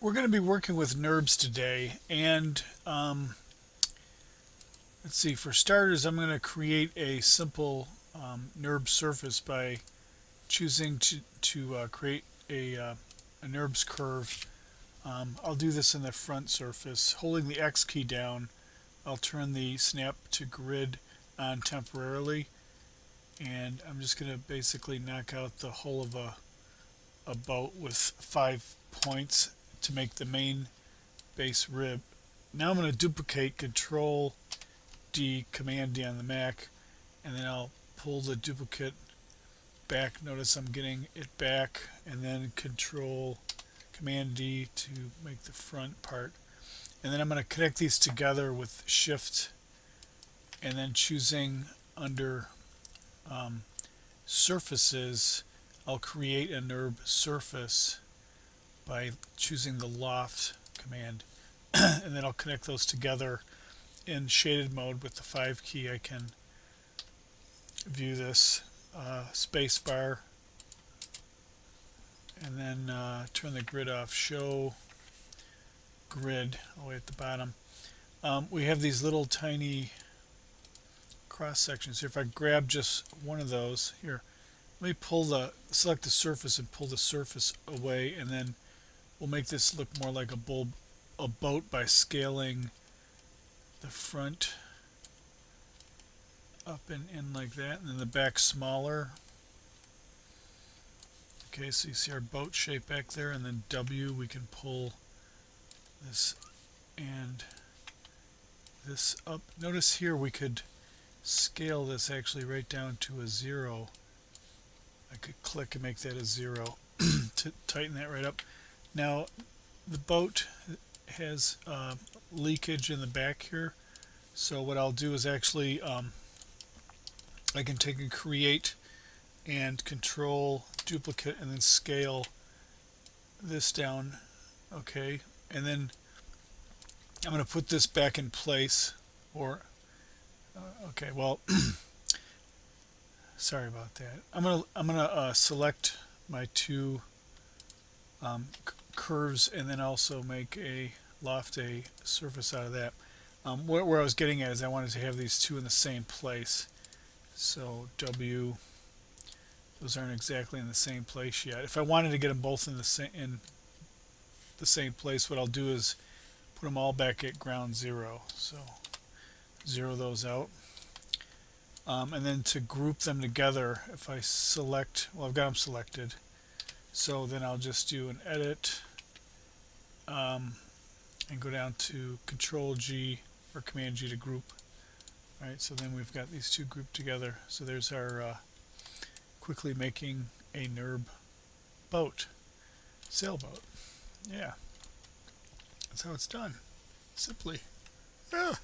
We're going to be working with NURBS today, and let's see, for starters I'm going to create a simple NURBS surface by choosing to create a NURBS curve. I'll do this in the front surface. Holding the X key down, I'll turn the snap to grid on temporarily, and I'm just going to basically knock out the whole of a boat with 5 points to make the main base rib. Now I'm going to duplicate Control D, Command D on the Mac, and then I'll pull the duplicate back. Notice I'm getting it back, and then Control Command D to make the front part. And then I'm going to connect these together with Shift, and then choosing under surfaces, I'll create a NURB surface by choosing the Loft command. And then I'll connect those together in shaded mode with the 5 key. I can view this space bar, and then turn the grid off, show grid all the way at the bottom. We have these little tiny cross sections here. If I grab just one of those here, let me select the surface and pull the surface away, and then we'll make this look more like a boat by scaling the front up and in like that, and then the back smaller. Okay, so you see our boat shape back there, and then W, we can pull this and this up. Notice here we could scale this actually right down to a 0. I could click and make that a 0 to tighten that right up. Now the boat has leakage in the back here, so what I'll do is actually I can take and create and Control duplicate and then scale this down. Okay, and then I'm going to put this back in place, or okay, well sorry about that. I'm gonna select my two curves, and then also make a loft a surface out of that. Where I was getting at is I wanted to have these two in the same place. So W, those aren't exactly in the same place yet. If I wanted to get them both in the same place, what I'll do is put them all back at ground zero. So zero those out. And then to group them together, if I select, well, I've got them selected, so then I'll just do an edit and go down to Control G or Command G to group. Alright, so then we've got these two grouped together. So there's our quickly making a NURB boat, sailboat. Yeah, that's how it's done, simply. Yeah.